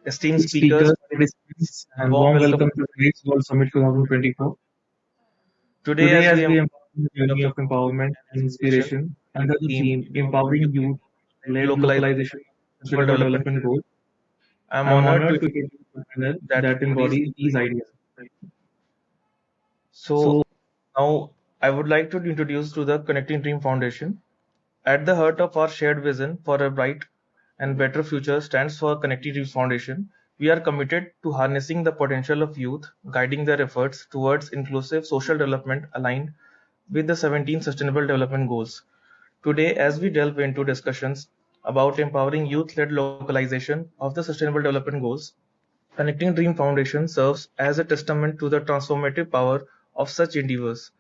esteemed speakers, speakers, participants, and and warm warm welcome. welcome to today's World Summit 2024. Today, Today, as as we we embark embark on the on journey the of empowerment and inspiration inspiration under the theme, theme Empowering Youth-Led localization, Localization sustainable Sustainable development, Development Goals, I'm I'm honored to honored to introduce a panel that that embodies. embodies these ideas. So So, now I would like to introduce to the Connecting Dream Foundation. At the heart of our shared vision for a bright and better future stands for Connecting Dreams Foundation. We are committed to harnessing the potential of youth, guiding their efforts towards inclusive social development aligned with the 17 Sustainable Development Goals. Today, as we delve into discussions about empowering youth-led localization of the Sustainable Development Goals, Connecting Dream Foundation serves as a testament to the transformative power of such endeavors.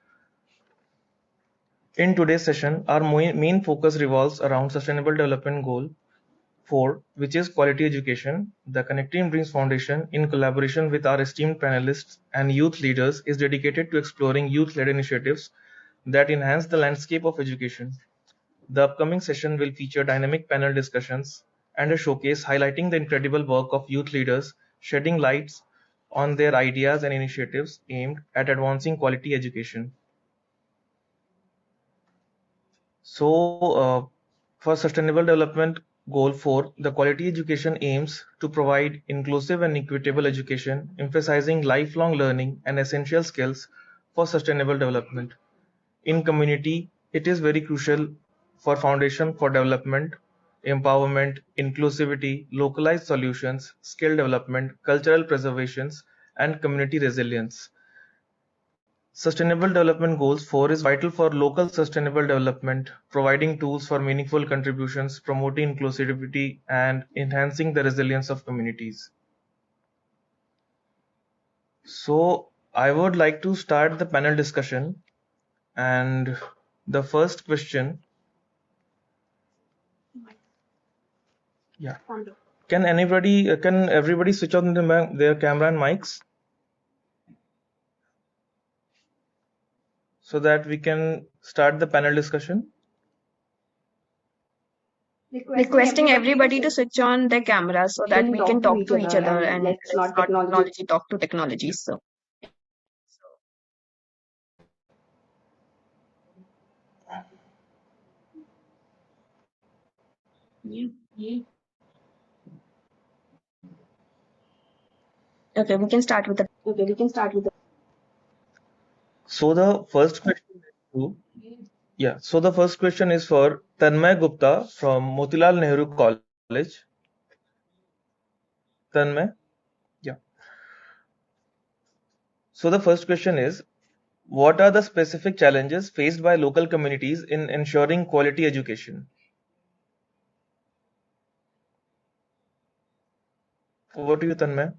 In today's session, our main focus revolves around Sustainable Development Goal 4, which is quality education. The Connecting Dreams Foundation, in collaboration with our esteemed panelists and youth leaders, is dedicated to exploring youth-led initiatives that enhance the landscape of education. The upcoming session will feature dynamic panel discussions and a showcase highlighting the incredible work of youth leaders, shedding lights on their ideas and initiatives aimed at advancing quality education. So, for Sustainable Development Goal 4, the quality education aims to provide inclusive and equitable education, emphasizing lifelong learning and essential skills for sustainable development. In community, it is very crucial for foundation for development, empowerment, inclusivity, localized solutions, skill development, cultural preservations, and community resilience. Sustainable Development Goals 4 is vital for local sustainable development, providing tools for meaningful contributions, promoting inclusivity, and enhancing the resilience of communities. So, I would like to start the panel discussion, and the first question, yeah, can everybody switch on their camera and mics so that we can start the panel discussion? Requesting everybody to switch on their cameras so that we can talk to each other and let's not technology talk to technology. So, okay, we can start with the. So the first question is so the first question is for Tanmay Gupta from Motilal Nehru College. Tanmay, yeah. So the first question is, what are the specific challenges faced by local communities in ensuring quality education? Over to you, Tanmay.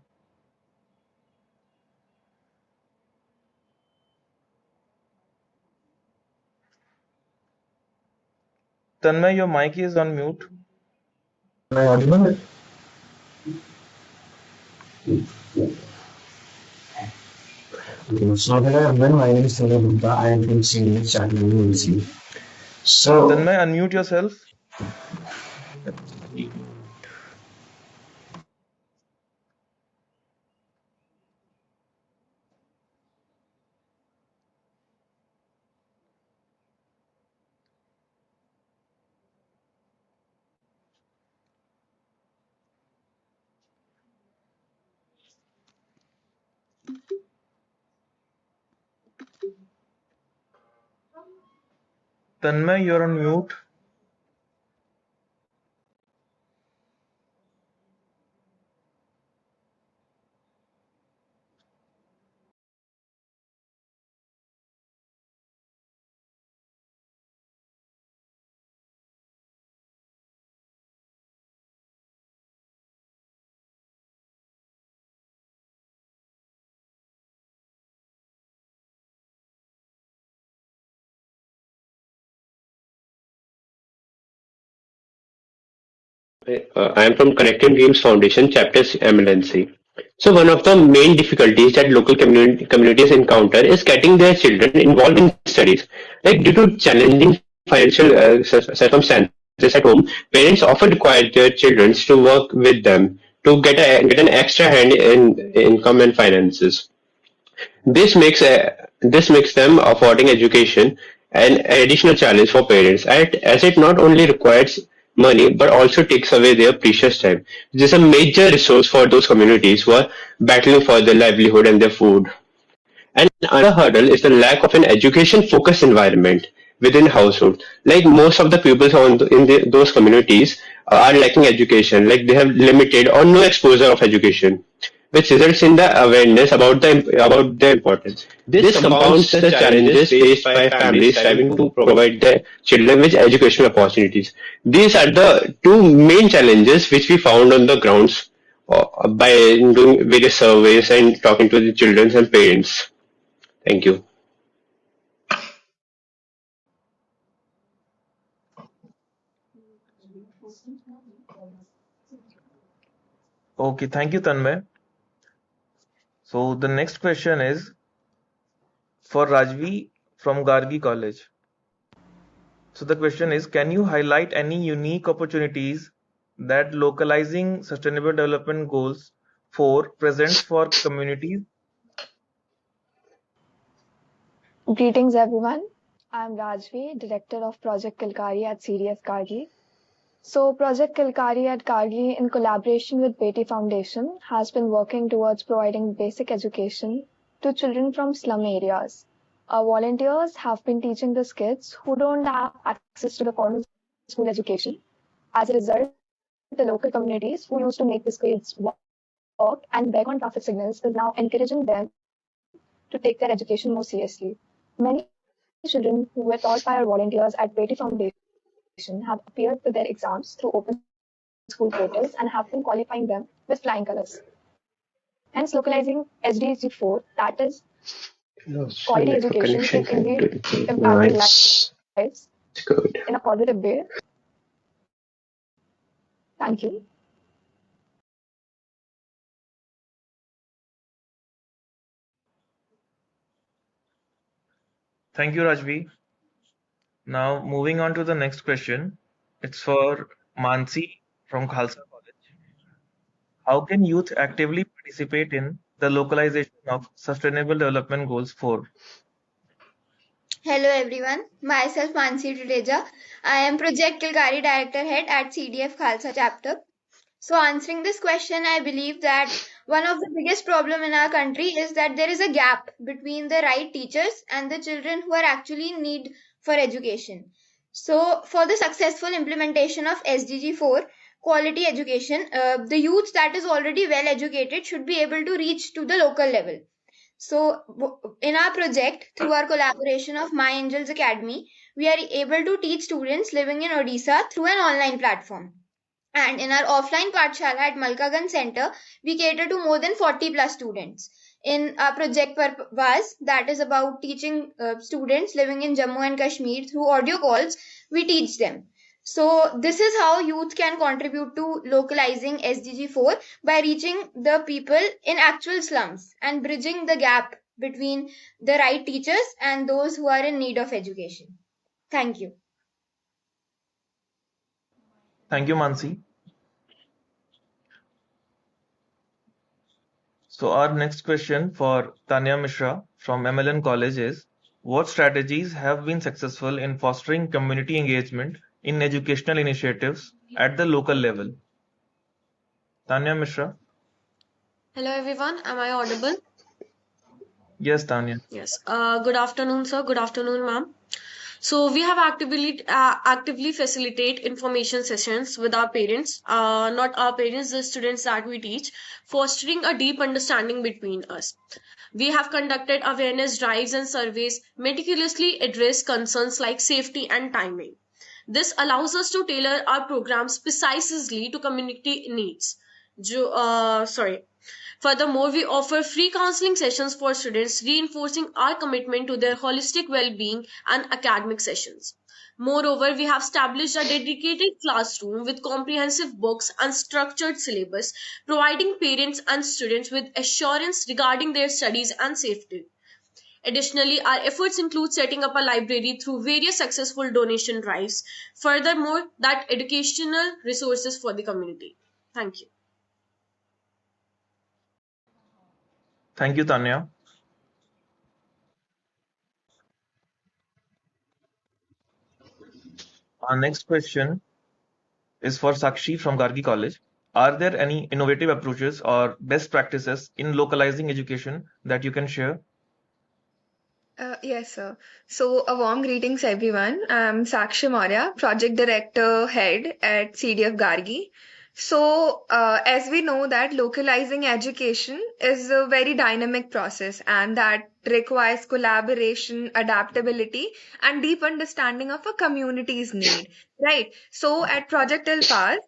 Tanmay, your mic is on mute. Am I audible? Okay, so hello everyone, my name is Tanmay Gupta. I am from Senior Chartered University. So, Tanmay, unmute yourself. Tanmay, you're on mute. I am from Connecting Dreams Foundation, Chapters MLNC. So one of the main difficulties that local communities encounter is getting their children involved in studies. Like due to challenging financial circumstances at home, parents often require their children to work with them to get an extra hand in income and finances. This makes them affording education an additional challenge for parents, as it not only requires money but also takes away their precious time. This is a major resource for those communities who are battling for their livelihood and their food. And another hurdle is the lack of an education-focused environment within household. Like most of the pupils those communities are lacking education, like they have limited or no exposure of education, which results in the awareness about the importance. This compounds the challenges faced by families striving to provide their children with educational opportunities. These are the two main challenges which we found on the grounds by doing various surveys and talking to the children and parents. Thank you. Okay, thank you, Tanmay. So the next question is for Rajvi from Gargi College. So the question is, can you highlight any unique opportunities that localizing Sustainable Development Goals 4 presents for communities? Greetings, everyone. I'm Rajvi, Director of Project Kilkari at CDF Kargi. So, Project Kilkari at Kargi, in collaboration with Beti Foundation, has been working towards providing basic education to children from slum areas. Our volunteers have been teaching these kids who don't have access to the formal school education. As a result, the local communities who used to make these kids work and beg on traffic signals is now encouraging them to take their education more seriously. Many children who were taught by our volunteers at Beti Foundation have appeared for their exams through open school portals and have been qualifying them with flying colors. Hence, localizing SDG 4, that is quality Network education, connection can indeed connectivity. impact their Nice. lives Good. in a positive way. Thank you. Thank you, Rajvi. Now moving on to the next question. It's for Mansi from Khalsa College. How can youth actively participate in the localization of Sustainable Development Goals 4? Hello everyone, myself Mansi Tuteja. I am Project Kilkari Director Head at CDF Khalsa chapter. So answering this question, I believe that one of the biggest problem in our country is that there is a gap between the right teachers and the children who are actually in need for education. So for the successful implementation of SDG 4, quality education, the youth that is already well educated should be able to reach to the local level. So, in our project, through our collaboration of My Angels Academy, we are able to teach students living in Odisha through an online platform. And in our offline Pathshala at Malkagan Center, we cater to more than 40 plus students. In our project Parvaz, that is about teaching students living in Jammu and Kashmir through audio calls, we teach them. So this is how youth can contribute to localizing SDG 4 by reaching the people in actual slums and bridging the gap between the right teachers and those who are in need of education. Thank you. Thank you, Mansi. So our next question for Tanya Mishra from MLN College is, what strategies have been successful in fostering community engagement in educational initiatives at the local level? Tanya Mishra. Hello everyone, am I audible? Yes, Tanya. Yes. Good afternoon, sir. Good afternoon, ma'am. So we have actively facilitate information sessions with our parents, not our parents, the students that we teach, fostering a deep understanding between us. We have conducted awareness drives and surveys, meticulously address concerns like safety and timing. This allows us to tailor our programs precisely to community needs. Sorry. Furthermore, we offer free counseling sessions for students, reinforcing our commitment to their holistic well-being and academic sessions. Moreover, we have established a dedicated classroom with comprehensive books and structured syllabus, providing parents and students with assurance regarding their studies and safety. Additionally, our efforts include setting up a library through various successful donation drives. Furthermore, that educational resources for the community. Thank you. Thank you, Tanya. Our next question is for Sakshi from Gargi College. Are there any innovative approaches or best practices in localizing education that you can share? Yes, sir. So, a warm greetings, everyone. I'm Sakshi Maurya, Project Director Head at CDF Gargi. So, as we know that localizing education is a very dynamic process and that requires collaboration, adaptability, and deep understanding of a community's need, right? So, at Project Alpha,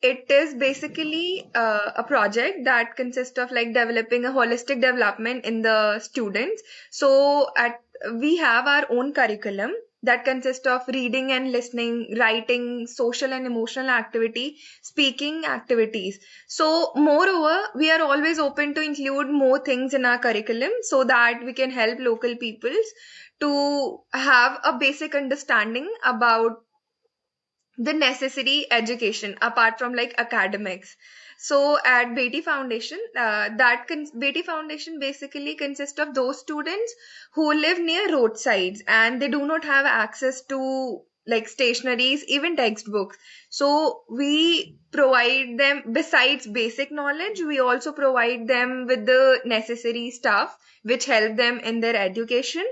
it is basically a project that consists of like developing a holistic development in the students. So at we have our own curriculum that consists of reading and listening, writing, social and emotional activity, speaking activities. So moreover, we are always open to include more things in our curriculum so that we can help local peoples to have a basic understanding about the necessary education apart from like academics. So at Beti Foundation, Beti Foundation basically consists of those students who live near roadsides and they do not have access to like stationaries, even textbooks. So we provide them, besides basic knowledge, we also provide them with the necessary stuff which help them in their education.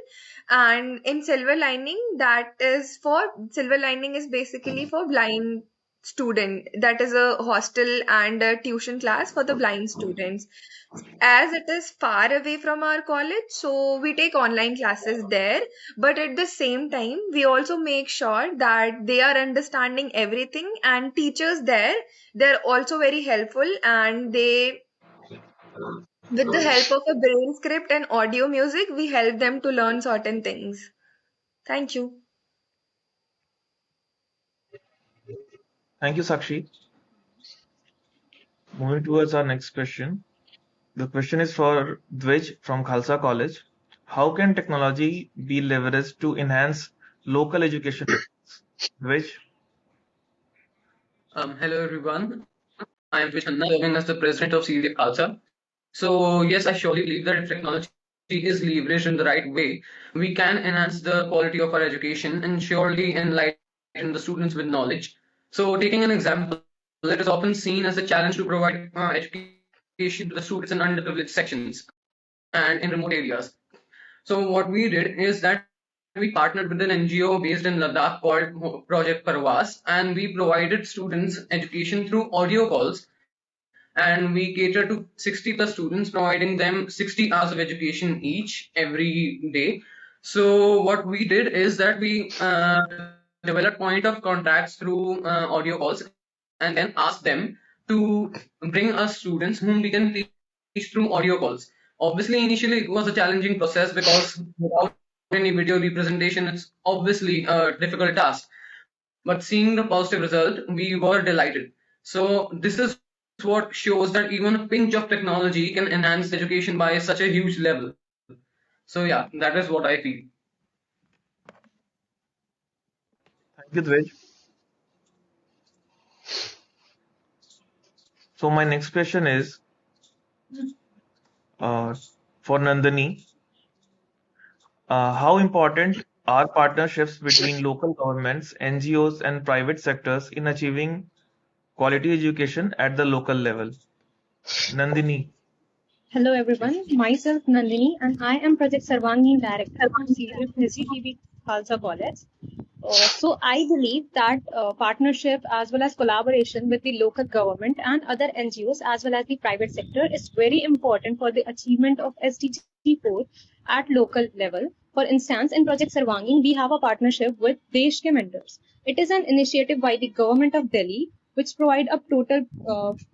And in silver lining is basically for blind student, that is a hostel and a tuition class for the blind students, as it is far away from our college, so we take online classes there. But at the same time we also make sure that they are understanding everything, and teachers there, they're also very helpful, and they, with the help of a brain script and audio music, we help them to learn certain things. Thank you. Thank you, Sakshi. Moving towards our next question. The question is for Dvij from Khalsa College. How can technology be leveraged to enhance local education? Dvij? Hello everyone. I am Vishnu, serving as the president of CDF Khalsa. So yes, I surely believe that if technology is leveraged in the right way, we can enhance the quality of our education and surely enlighten the students with knowledge. So taking an example, it is often seen as a challenge to provide education to the students in underprivileged sections and in remote areas. So what we did is that we partnered with an NGO based in Ladakh called Project Parvas, and we provided students education through audio calls. And we cater to 60 plus students, providing them 60 hours of education each every day. So what we did is that we developed point of contacts through audio calls, and then asked them to bring us students whom we can teach through audio calls. Obviously, initially it was a challenging process because without any video representation, it's obviously a difficult task. But seeing the positive result, we were delighted. So this is what shows that even a pinch of technology can enhance education by such a huge level. So yeah, that is what I feel. Thank you, Dvij. So my next question is uh, for Nandini. How important are partnerships between local governments, NGOs, and private sectors in achieving quality education at the local level? Nandini. Hello everyone, myself Nandini and I am Project Sarvangi Director of CDF SGTB Khalsa College. So I believe that partnership as well as collaboration with the local government and other NGOs as well as the private sector is very important for the achievement of SDG 4 at local level. For instance, in Project Sarvangi, we have a partnership with Desh Ke Mentors. It is an initiative by the government of Delhi which provide a total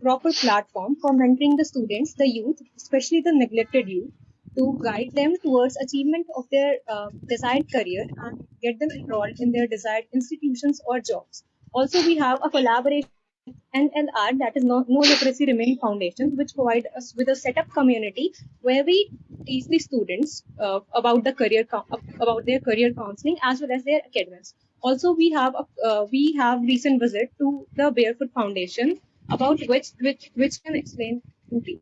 proper platform for mentoring the students, the youth, especially the neglected youth, to guide them towards achievement of their desired career and get them enrolled in their desired institutions or jobs. Also, we have a collaboration with NLR, that is No Literacy Remain Foundation, which provide us with a setup community where we teach the students about about their career counseling as well as their academics. Also, we have recent visit to the Barefoot Foundation, about which can explain in brief.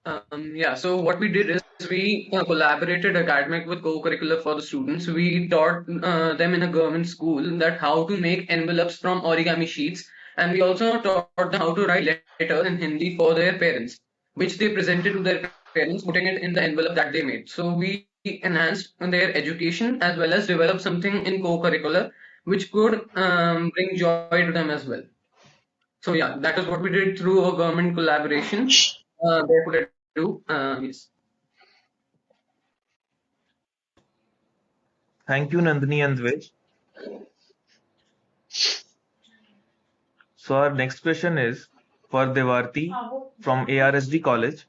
Yeah, so what we did is we collaborated academic with co-curricular for the students. We taught them in a government school that how to make envelopes from origami sheets, and we also taught them how to write letters in Hindi for their parents, which they presented to their parents, putting it in the envelope that they made. So we enhanced their education as well as developed something in co-curricular which could bring joy to them as well. So yeah, that is what we did through a government collaboration. There could I do? Yes. Thank you, Nandini and Dvej. So our next question is for Devarti from ARSD College.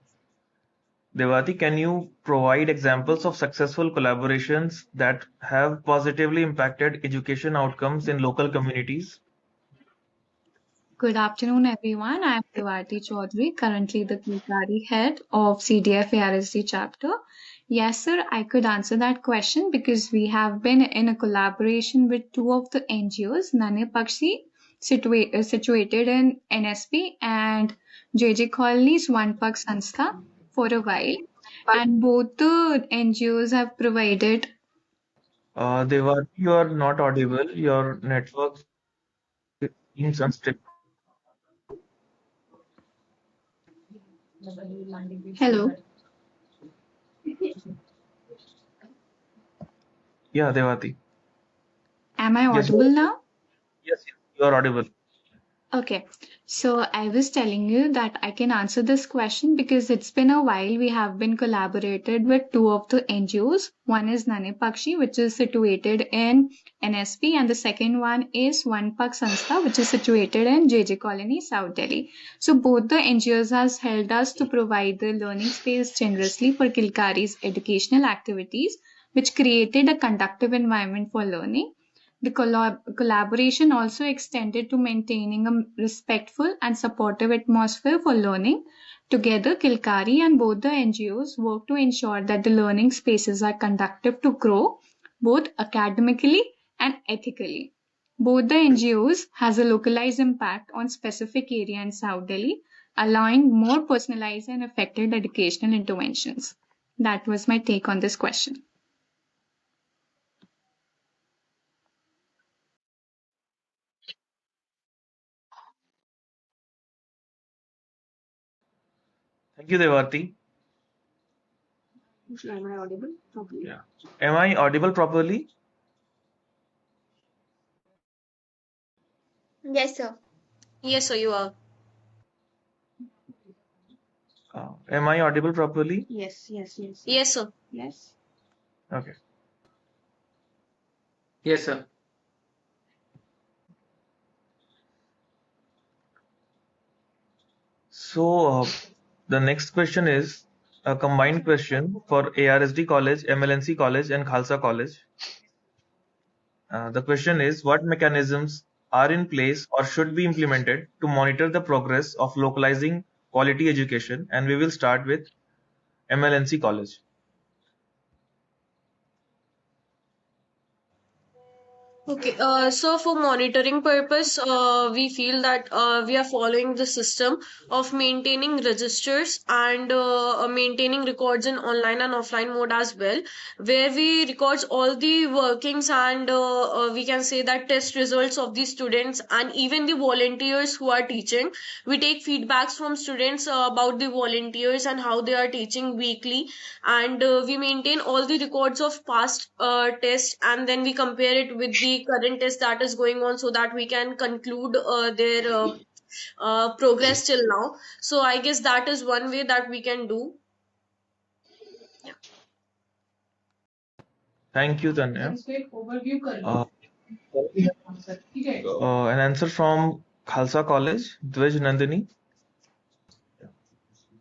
Devarti, can you provide examples of successful collaborations that have positively impacted education outcomes in local communities? Good afternoon, everyone. I am Devarti Chaudhary, currently the Kilkari head of CDF ARSD chapter. Yes, sir, I could answer that question because we have been in a collaboration with two of the NGOs, Nane Pakshi, situated in NSP, and JJ Colony's One Pak Sanstha for a while. And both the NGOs have provided. Devarti, you are not audible. Your network seems unstable. Hello, Yeah, Devarti. am I Yes, audible now? yes, you are audible. Okay, so I was telling you that I can answer this question because it's been a while we have been collaborated with two of the NGOs. One is Nane Pakshi, which is situated in NSP, and the second one is One Pak Sanstha, which is situated in JJ Colony, South Delhi. So both the NGOs has helped us to provide the learning space generously for Kilkari's educational activities, which created a conductive environment for learning. The collaboration also extended to maintaining a respectful and supportive atmosphere for learning. Together, Kilkari and both the NGOs work to ensure that the learning spaces are conducive to grow, both academically and ethically. Both the NGOs has a localized impact on specific area in South Delhi, allowing more personalized and effective educational interventions. That was my take on this question. Thank you, Devarti. Am I audible properly? Yeah. Am I audible properly? Yes, sir. Yes, sir, you are. Am I audible properly? Yes, yes, yes. Yes, sir. Yes. Okay. Yes, sir. So the next question is a combined question for ARSD College, MLNC College, and Khalsa College. The question is, what mechanisms are in place or should be implemented to monitor the progress of localizing quality education? And we will start with MLNC College. Okay, so for monitoring purpose, we feel that we are following the system of maintaining registers and maintaining records in online and offline mode as well, where we records all the workings and we can say that test results of the students and even the volunteers who are teaching. We take feedbacks from students about the volunteers and how they are teaching weekly, and we maintain all the records of past tests, and then we compare it with the current test that is going on so that we can conclude their progress till now. So I guess that is one way that we can do. Thank you, Tanya. An answer from Khalsa College, Dvij Nandini.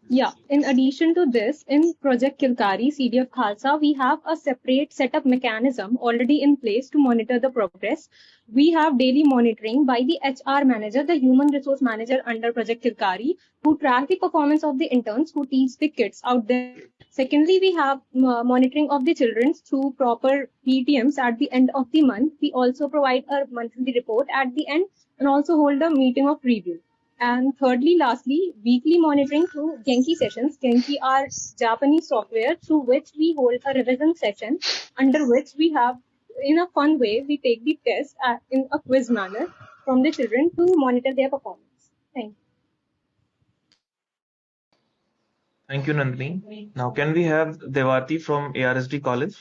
Yeah, in addition to this, in Project Kilkari, CDF Khalsa, we have a separate setup mechanism already in place to monitor the progress. We have daily monitoring by the HR manager, the human resource manager under Project Kilkari, who track the performance of the interns who teach the kids out there. Secondly, we have monitoring of the children through proper PTMs at the end of the month. We also provide a monthly report at the end and also hold a meeting of review. And thirdly, lastly, weekly monitoring through Genki sessions. Genki are Japanese software through which we hold a revision session, under which we have, in a fun way, we take the test in a quiz manner from the children to monitor their performance. Thank you. Thank you, Nandini. Now, can we have Devarti from ARSD College?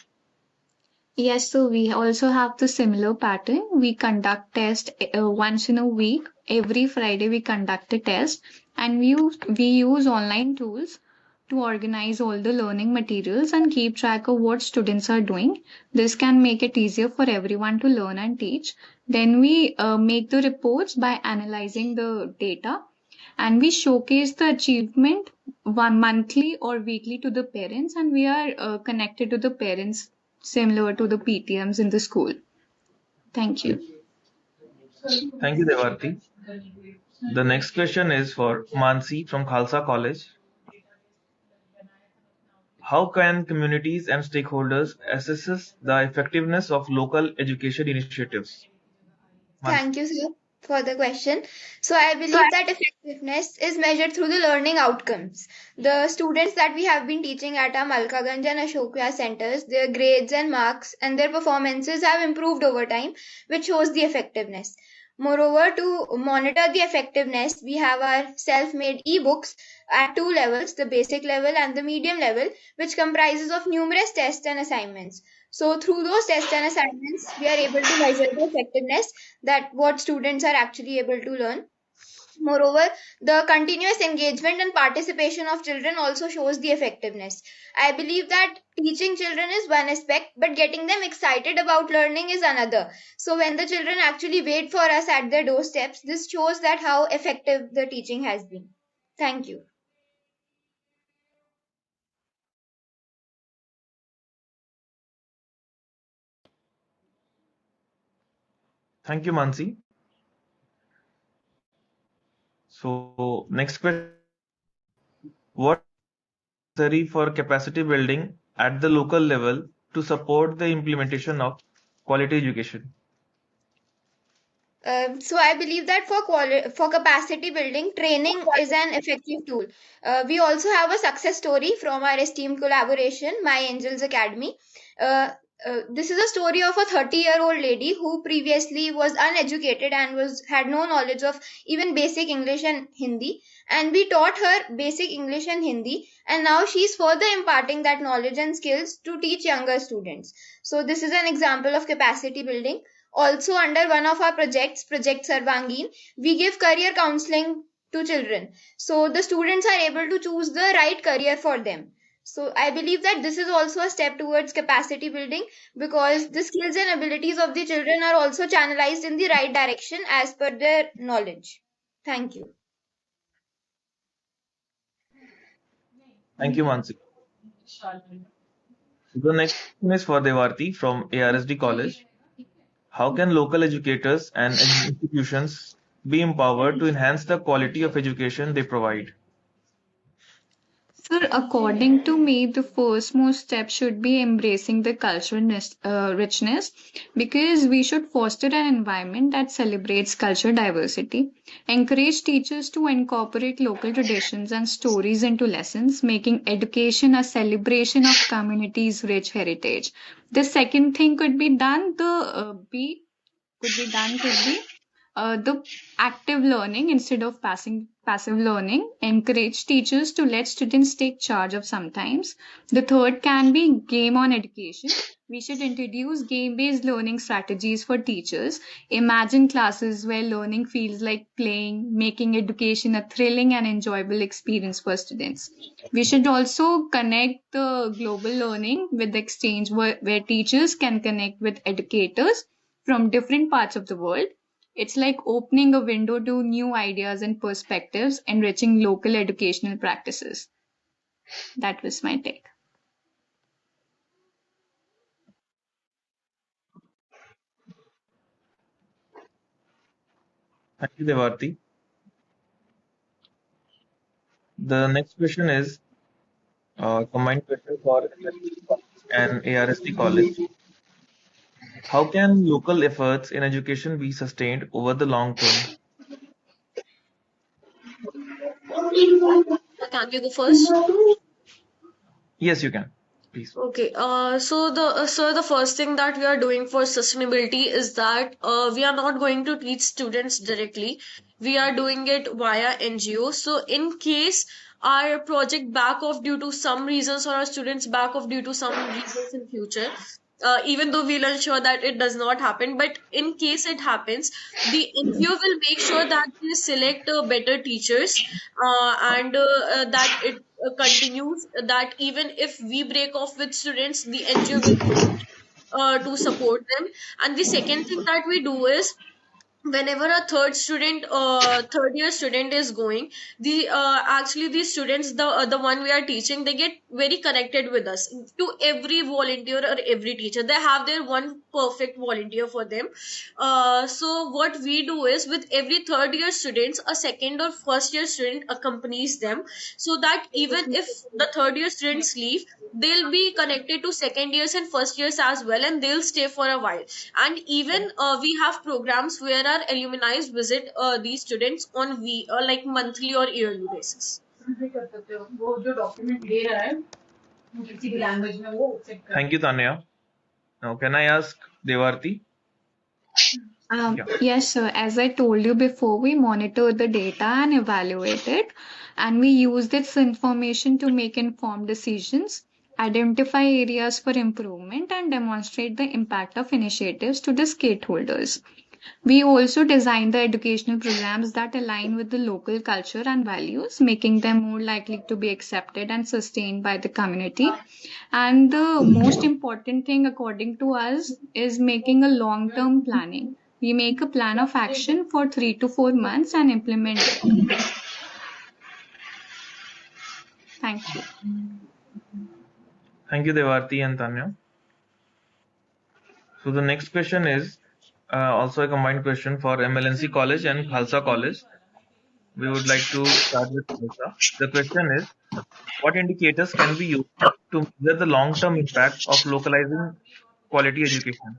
Yes, so we also have the similar pattern. We conduct test once in a week. Every Friday we conduct a test, and we use online tools to organize all the learning materials and keep track of what students are doing. This can make it easier for everyone to learn and teach. Then we make the reports by analyzing the data, and we showcase the achievement one monthly or weekly to the parents, and we are connected to the parents similar to the PTMs in the school. Thank you. Thank you, Devarti. The next question is for Mansi from Khalsa College. How can communities and stakeholders assess the effectiveness of local education initiatives? Mansi. Thank you, sir, for the question. So I believe that effectiveness is measured through the learning outcomes. The students that we have been teaching at our Malkaganj and Ashokya centers, their grades and marks and their performances have improved over time, which shows the effectiveness. Moreover, to monitor the effectiveness, we have our self-made ebooks at two levels, the basic level and the medium level, which comprises of numerous tests and assignments. So through those tests and assignments, we are able to measure the effectiveness that what students are actually able to learn. Moreover, the continuous engagement and participation of children also shows the effectiveness. I believe that teaching children is one aspect, but getting them excited about learning is another. So when the children actually wait for us at their doorsteps, this shows that how effective the teaching has been. Thank you. Thank you, Mansi. So, next question: what is necessary for capacity building at the local level to support the implementation of quality education? So I believe that for capacity building, training is an effective tool. We also have a success story from our esteemed collaboration, My Angels Academy. Uh, this is a story of a 30-year-old lady who previously was uneducated and was had no knowledge of even basic English and Hindi. And we taught her basic English and Hindi, and now she's further imparting that knowledge and skills to teach younger students. So this is an example of capacity building. Also, under one of our projects, Project Sarvangeen, we give career counseling to children. So the students are able to choose the right career for them. So I believe that this is also a step towards capacity building because the skills and abilities of the children are also channelized in the right direction as per their knowledge. Thank you. Thank you, Mansi. The next question is for Devarti from ARSD College. How can local educators and institutions be empowered to enhance the quality of education they provide? Sir, according to me, the first most step should be embracing the cultural richness, because we should foster an environment that celebrates cultural diversity, encourage teachers to incorporate local traditions and stories into lessons, making education a celebration of communities' rich heritage. The second thing could be the active learning instead of passive learning. Encourage teachers to let students take charge of sometimes. The third can be game on education. We should introduce game based learning strategies for teachers. Imagine classes where learning feels like playing, making education a thrilling and enjoyable experience for students. We should also connect the global learning with the exchange where teachers can connect with educators from different parts of the world. It's like opening a window to new ideas and perspectives, enriching local educational practices. That was my take. Thank you, Devarti. The next question is a combined question for SSD and ARSD College. How can local efforts in education be sustained over the long term? Can we go first? Yes, you can. Please. Okay, so the first thing that we are doing for sustainability is that we are not going to teach students directly. We are doing it via NGOs. So in case our project back off due to some reasons or our students back off due to some reasons in future, even though we'll ensure that it does not happen, but in case it happens, the NGO will make sure that they select better teachers and that it continues, that even if we break off with students, the NGO will wait to support them. And the second thing that we do is whenever a third year student is going, the actually the students, the one we are teaching, they get very connected with us. To every volunteer or every teacher, they have their one perfect volunteer for them. So what we do is with every third year students, a second or first year student accompanies them, so that even if the third year students leave, they'll be connected to second years and first years as well, and they'll stay for a while. And even we have programs where our alumni visit these students on like monthly or yearly basis. Thank you, Tanya. Now, can I ask Devarti? Yeah. Yes, sir. As I told you before, we monitor the data and evaluate it, and we use this information to make informed decisions, identify areas for improvement, and demonstrate the impact of initiatives to the stakeholders. We also design the educational programs that align with the local culture and values, making them more likely to be accepted and sustained by the community. And the most important thing, according to us, is making a long term planning. We make a plan of action for 3 to 4 months and implement it. Thank you. Thank you, Devarti and Tanya. So the next question is also a combined question for MLNC College and Khalsa College. We would like to start with Khalsa. The question is, what indicators can be used to measure the long-term impact of localizing quality education?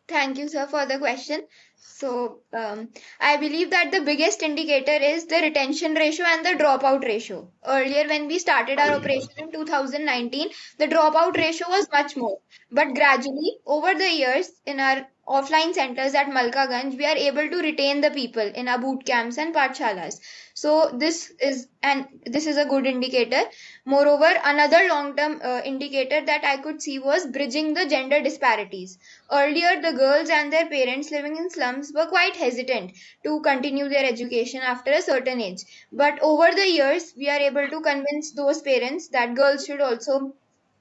Thank you, sir, for the question. So, I believe that the biggest indicator is the retention ratio and the dropout ratio. Earlier, when we started our operation in 2019, the dropout ratio was much more. But gradually, over the years, in our offline centers at Malkaganj, we are able to retain the people in our boot camps and pathshalas. So this is a good indicator. Moreover, another long-term indicator that I could see was bridging the gender disparities. Earlier, the girls and their parents living in slums were quite hesitant to continue their education after a certain age. But over the years, we are able to convince those parents that girls should also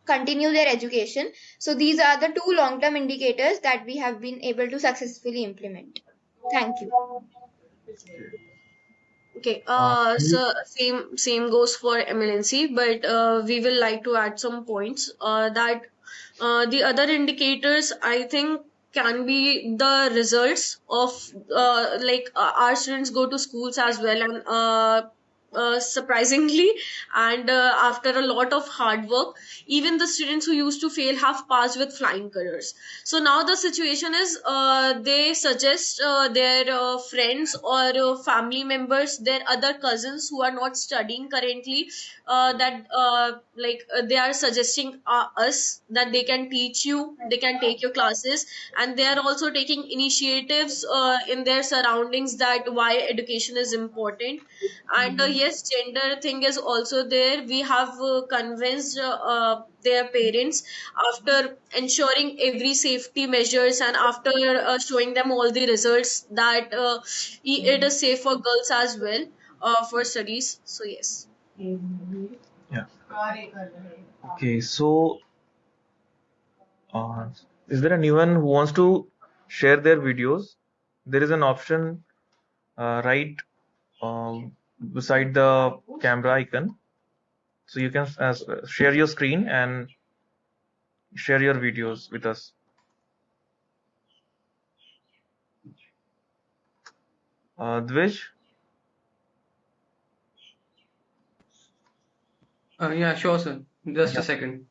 continue their education. So these are the two long-term indicators that we have been able to successfully implement. Thank you. Okay, so same goes for MLNC, but we will like to add some points that the other indicators I think can be the results of our students go to schools as well, and surprisingly, and after a lot of hard work, even the students who used to fail have passed with flying colors. So now the situation is they suggest their friends or family members, their other cousins who are not studying currently, they are suggesting us that they can teach you, they can take your classes, and they are also taking initiatives in their surroundings that why education is important. And yes, gender thing is also there. We have convinced their parents, after ensuring every safety measures and after showing them all the results, that it is safe for girls as well for studies. So yes. Yeah. Okay, so is there anyone who wants to share their videos? There is an option right beside the camera icon. So you can share your screen and share your videos with us. Dvish? Yeah, sure, sir. Just Yeah. a second.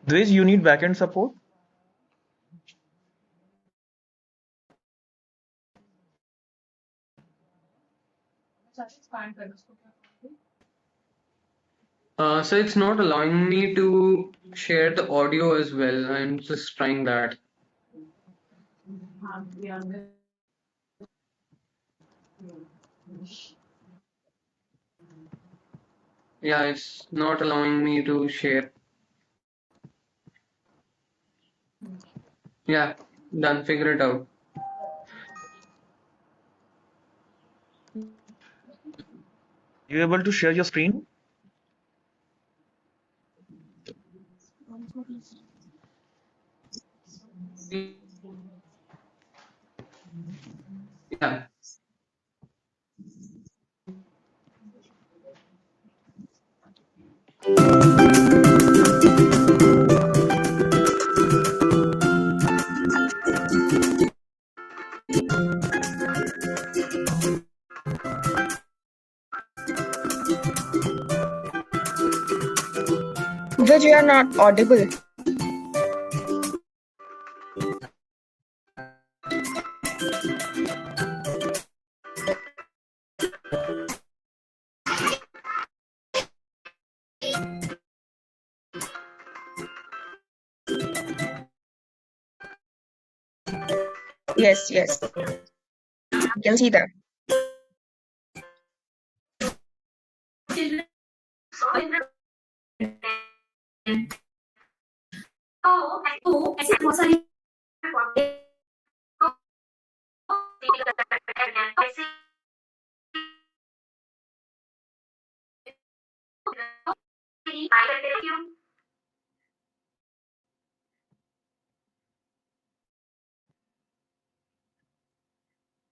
Dwej, you need backend support? So it's not allowing me to share the audio as well. I'm just trying that. Yeah, it's not allowing me to share. Yeah, done. Figure it out. You able to share your screen? Yeah. Dwej, you are not audible. Yes, yes. I can see that.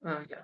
Yeah.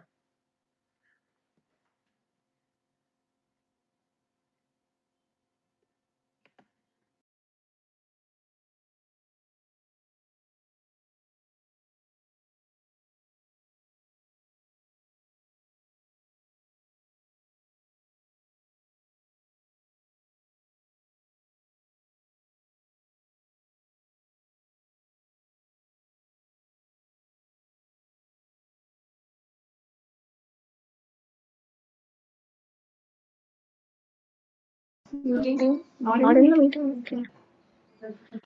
Meeting? Not in the meeting. Okay.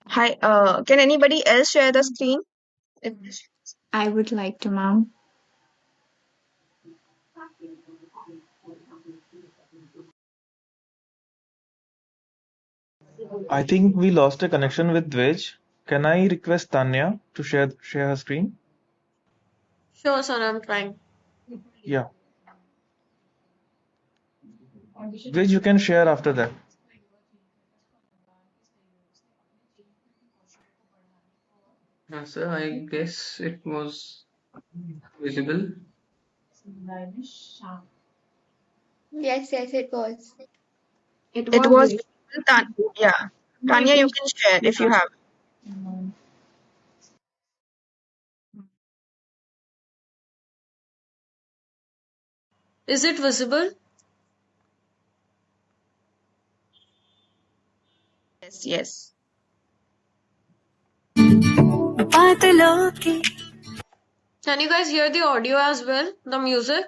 Hi, can anybody else share the screen? I would like to, ma'am. I think we lost a connection with Dwej. Can I request Tanya to share her screen? Sure, sir, I'm trying. Yeah. Dwej, you can share after that. So I guess it was visible. Yes, yes, it was. It was yeah. Tanya, you can share if you have. Is it visible? Yes, yes. Can you guys hear the audio as well? The music?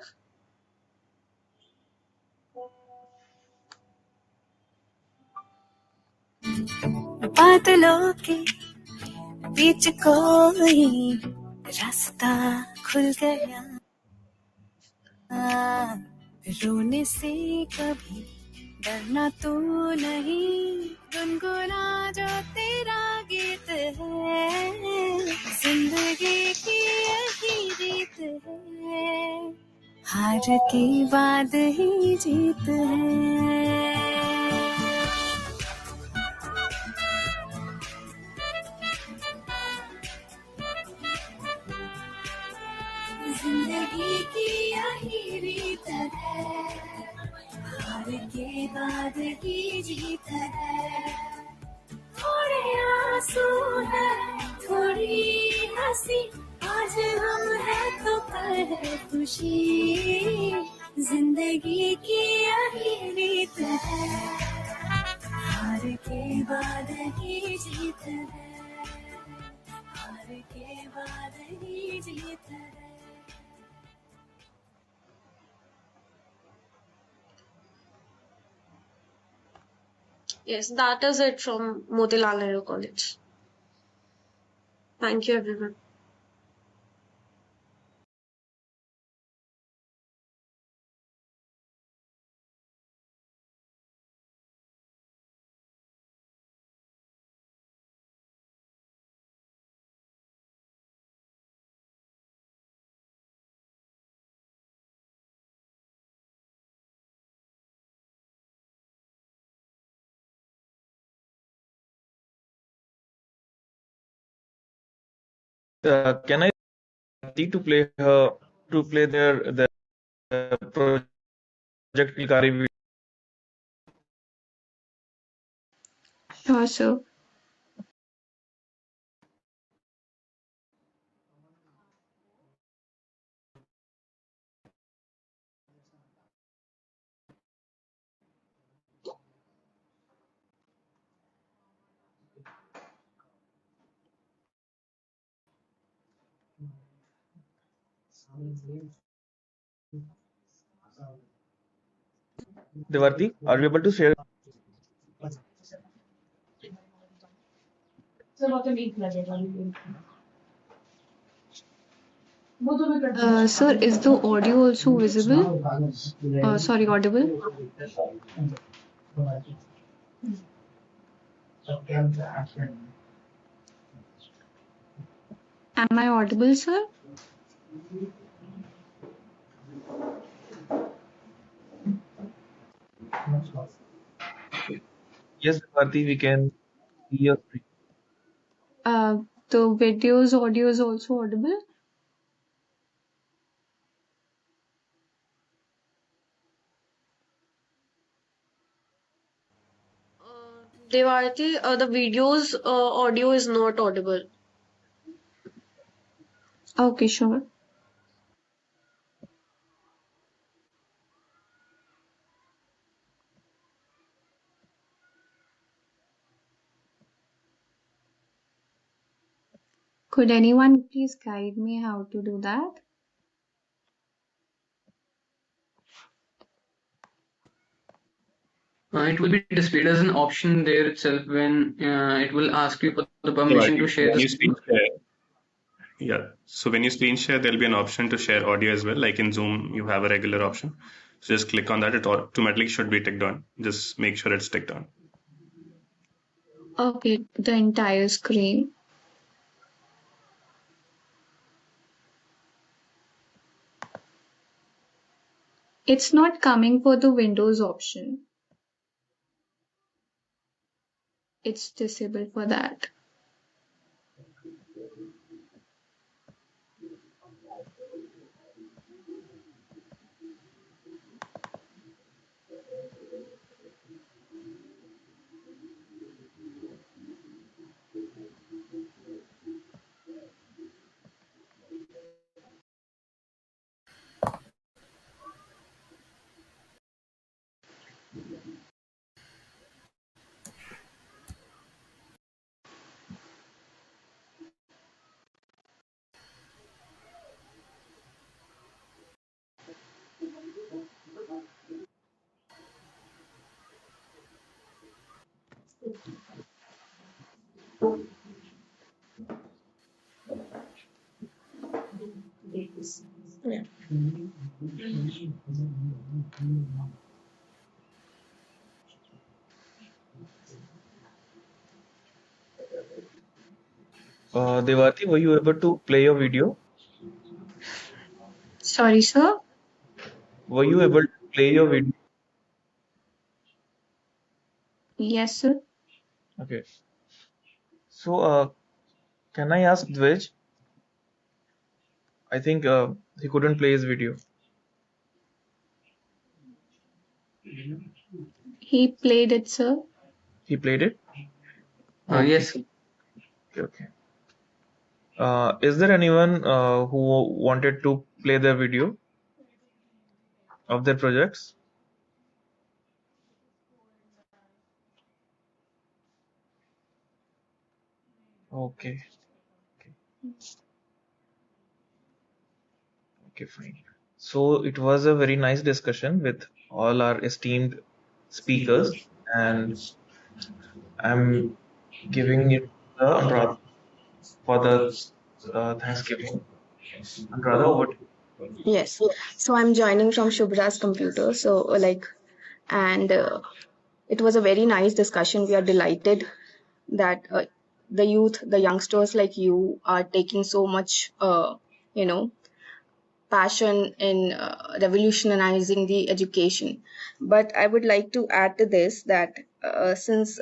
बादलों के बीच कोई रास्ता खुल गया रोने से कभी डरना तो नहीं गुनगुना जो तेरा गीत है जिंदगी की यही रीत है हार के बाद ही जीत है जिंदगी की यही रीत है हार के बाद ही जीत है थोड़े आंसू है थोड़ी हंसी आज हम है तो कल है खुशी जिंदगी की यही रीत है हार के बाद ही जीत है हार के बाद ही जीत है Yes, that is it from Motilal Nehru College. Thank you, everyone. Can I to play their project Ilkari video? Sure, sir. Devarti, are you able to share? Sir, is the audio also visible? Sorry, audible? Am I audible, sir? Yes, Devarti, we can see your screen. The video's audio is also audible? Devarti, the video's audio is not audible. Okay, sure. Could anyone please guide me how to do that? It will be displayed as an option there itself when it will ask you for the So permission to share when the you screen screen. share, yeah. So when you screen share, there'll be an option to share audio as well. Like in Zoom, you have a regular option. So just click on that. It automatically should be ticked on. Just make sure it's ticked on. Okay, the entire screen. It's not coming for the Windows option. It's disabled for that. Yeah. Devati, were you able to play your video? Sorry, sir. Were you able to play your video? Yes, sir. Okay. So, can I ask Dwej? I think he couldn't play his video. He played it, sir. He played it? Okay. Yes. Okay. Okay. Is there anyone who wanted to play their video of their projects? Okay. Okay, fine. So it was a very nice discussion with all our esteemed speakers, and I'm giving it to Anuradha for the Thanksgiving. Anuradha, over to Yes. So I'm joining from Shubhra's computer. So and it was a very nice discussion. We are delighted that the youth, the youngsters like you, are taking so much, you know, passion in revolutionizing the education. But I would like to add to this that since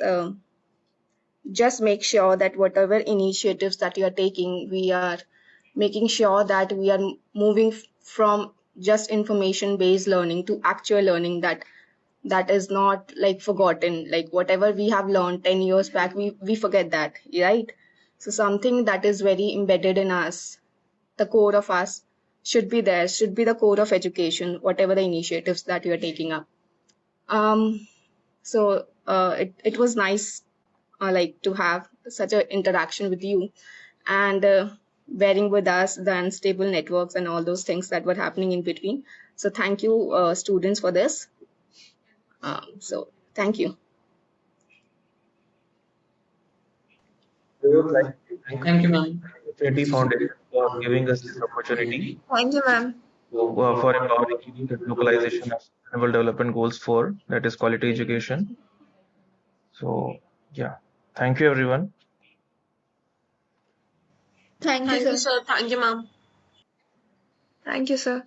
just make sure that whatever initiatives that you are taking, we are making sure that we are moving from just information based learning to actual learning, that is not like forgotten, like whatever we have learned 10 years back, we forget that, right? So something that is very embedded in us, the core of us, should be there, should be the core of education, whatever the initiatives that you are taking up. It was nice, like to have such an interaction with you, and bearing with us the unstable networks and all those things that were happening in between. So thank you, students, for this. Thank you. We would like to thank Thank you, ma'am. Infinity Foundation for giving us this opportunity Thank you, ma'am. for empowering the localization of Sustainable Development Goals 4, that is quality education. So, yeah, thank you, everyone. Thank you, Thank you, sir. sir. Thank you, ma'am. Thank you, sir.